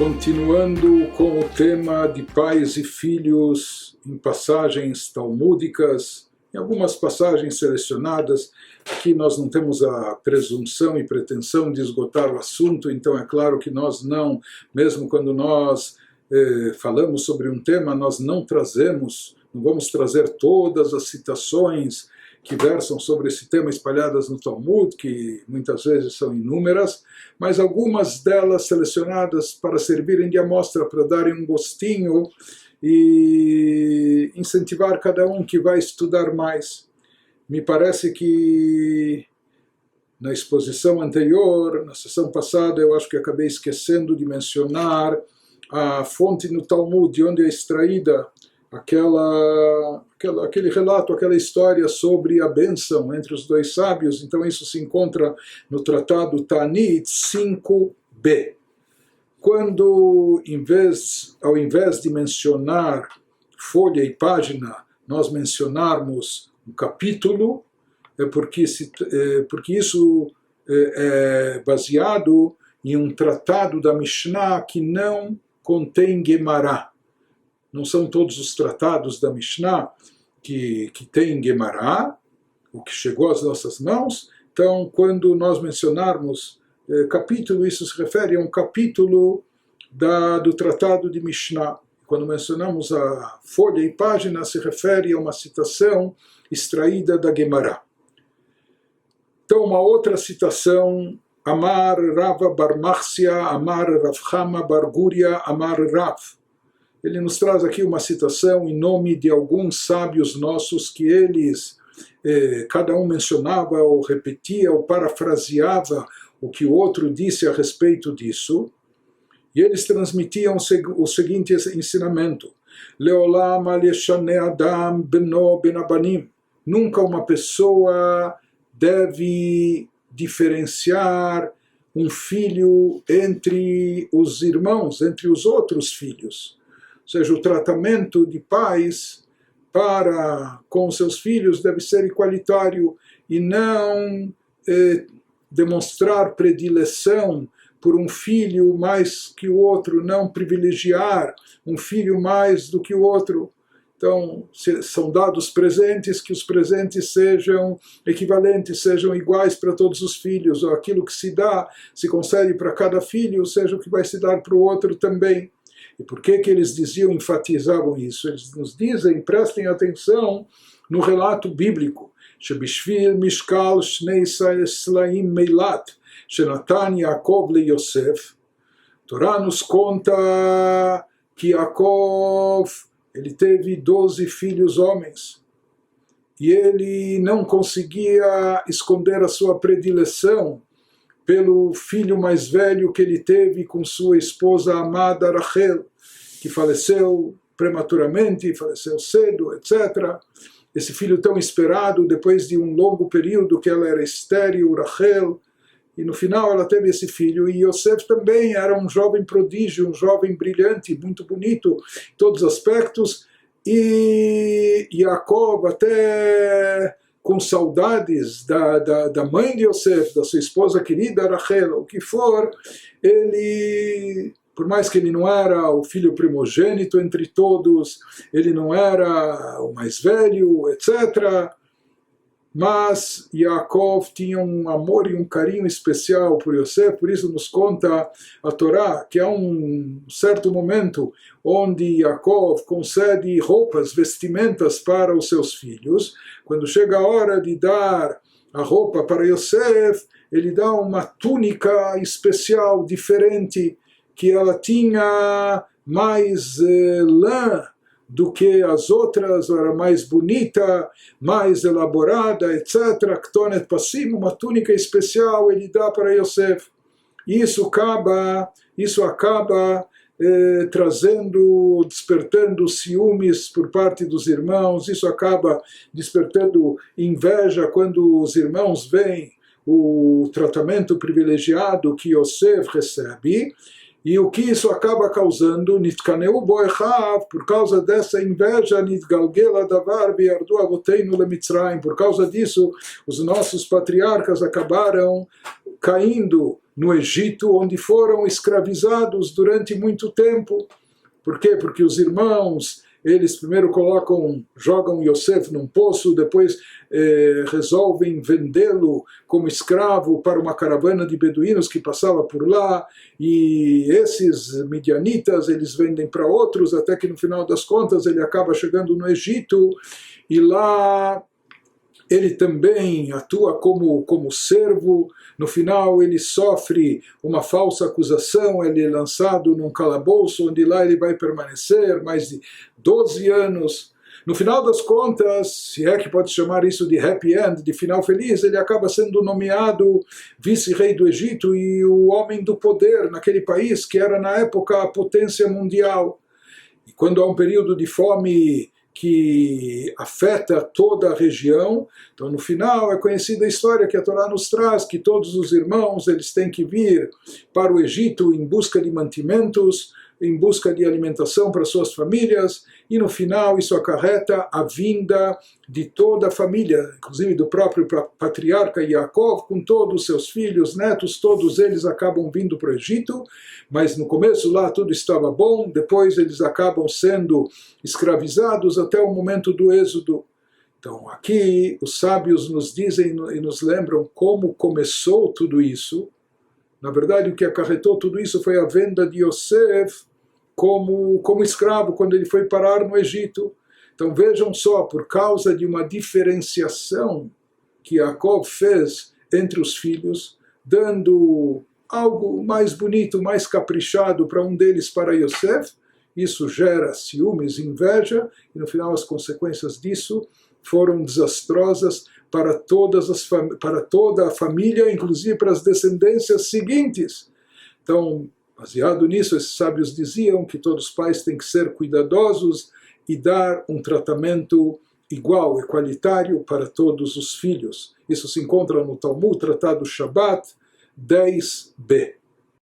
Continuando com o tema de pais e filhos em passagens talmúdicas, em algumas passagens selecionadas, aqui nós não temos a presunção e pretensão de esgotar o assunto, então é claro que nós não, mesmo quando nós falamos sobre um tema, nós não vamos trazer todas as citações que versam sobre esse tema espalhadas no Talmud, que muitas vezes são inúmeras, mas algumas delas selecionadas para servirem de amostra, para darem um gostinho e incentivar cada um que vai estudar mais. Me parece que na exposição anterior, na sessão passada, eu acho que acabei esquecendo de mencionar a fonte no Talmud, de onde é extraída aquele relato, aquela história sobre a bênção entre os dois sábios. Então isso se encontra no tratado Ta'anit 5b. Quando, ao invés de mencionar folha e página, nós mencionarmos um capítulo, porque isso é baseado em um tratado da Mishnah que não contém Gemará. Não são todos os tratados da Mishnah que têm Gemará, o que chegou às nossas mãos. Então, quando nós mencionarmos capítulo, isso se refere a um capítulo do tratado de Mishnah. Quando mencionamos a folha e página, se refere a uma citação extraída da Gemará. Então, uma outra citação, Amar Rava Bar Marcia, Amar Rav Chama Bar Guria, Amar Rav. Ele nos traz aqui uma citação em nome de alguns sábios nossos que eles, cada um mencionava ou repetia ou parafraseava o que o outro disse a respeito disso, e eles transmitiam o seguinte ensinamento: Leolam al yeshane adam beno ben abanim. Nunca uma pessoa deve diferenciar um filho entre os irmãos, entre os outros filhos. Ou seja, o tratamento de pais com seus filhos deve ser igualitário e não demonstrar predileção por um filho mais que o outro, não privilegiar um filho mais do que o outro. Então, são dados presentes, que os presentes sejam equivalentes, sejam iguais para todos os filhos, ou aquilo que se dá, se concede para cada filho, seja o que vai se dar para o outro também. E por que eles enfatizavam isso? Eles nos dizem, prestem atenção no relato bíblico. Shebishvil mishkal shnei slaim meilat, shenatan Yaakov le Yosef. Torá nos conta que Yaakov, ele teve 12 filhos homens. E ele não conseguia esconder a sua predileção pelo filho mais velho que ele teve com sua esposa amada Rachel, que faleceu prematuramente, faleceu cedo, etc. Esse filho tão esperado, depois de um longo período que ela era estéril, Rachel, e no final ela teve esse filho. E Yosef também era um jovem prodígio, um jovem brilhante, muito bonito em todos os aspectos, e Yaakov, até com saudades da mãe de Yosef, da sua esposa querida Rachel, o que for, ele, por mais que ele não era o filho primogênito entre todos, ele não era o mais velho, etc., mas Yaakov tinha um amor e um carinho especial por Yosef. Por isso nos conta a Torá que há um certo momento onde Yaakov concede roupas, vestimentas para os seus filhos. Quando chega a hora de dar a roupa para Yosef, ele dá uma túnica especial, diferente, que ela tinha mais lã do que as outras, era mais bonita, mais elaborada, etc. Ktonet passim, uma túnica especial ele dá para Yosef. Isso acaba despertando ciúmes por parte dos irmãos, isso acaba despertando inveja quando os irmãos veem o tratamento privilegiado que Yosef recebe. E o que isso acaba causando? Nitkaneu boechav, por causa dessa inveja, nitgalgela davar biardu avoteinu lemitzrayim. Por causa disso, os nossos patriarcas acabaram caindo no Egito, onde foram escravizados durante muito tempo. Por quê? Porque os irmãos, eles primeiro jogam Yosef num poço, depois resolvem vendê-lo como escravo para uma caravana de beduínos que passava por lá, e esses midianitas eles vendem para outros, até que no final das contas ele acaba chegando no Egito, e lá ele também atua como servo. No final ele sofre uma falsa acusação, ele é lançado num calabouço, onde lá ele vai permanecer mais de 12 anos. No final das contas, se é que pode chamar isso de happy end, de final feliz, ele acaba sendo nomeado vice-rei do Egito e o homem do poder naquele país, que era na época a potência mundial. E quando há um período de fome que afeta toda a região, então no final é conhecida a história que a Torá nos traz, que todos os irmãos eles têm que vir para o Egito em busca de mantimentos, em busca de alimentação para suas famílias, e no final isso acarreta a vinda de toda a família, inclusive do próprio patriarca Yaakov, com todos os seus filhos, netos, todos eles acabam vindo para o Egito, mas no começo lá tudo estava bom, depois eles acabam sendo escravizados até o momento do êxodo. Então aqui os sábios nos dizem e nos lembram como começou tudo isso. Na verdade o que acarretou tudo isso foi a venda de Yosef como escravo, quando ele foi parar no Egito. Então vejam só, por causa de uma diferenciação que Yaakov fez entre os filhos, dando algo mais bonito, mais caprichado para um deles, para Yosef, isso gera ciúmes, inveja, e no final as consequências disso foram desastrosas para toda a família, inclusive para as descendências seguintes. Então, baseado nisso, esses sábios diziam que todos os pais têm que ser cuidadosos e dar um tratamento igual, equalitário para todos os filhos. Isso se encontra no Talmud, Tratado Shabbat 10b.